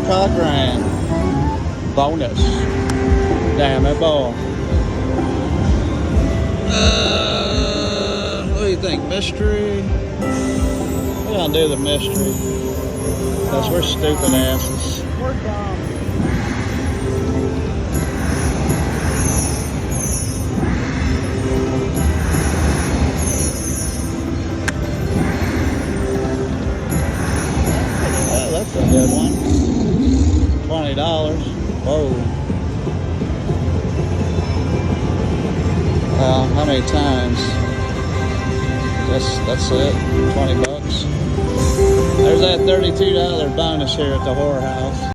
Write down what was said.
Apricot Grand. Bonus. Dammit ball. What do you think? Mystery? We're gonna do the mystery. Because we're stupid asses. We're dumb. Oh, that's a good one. $20. Whoa. How many times? That's it. 20 bucks. There's that $32 bonus here at the whorehouse.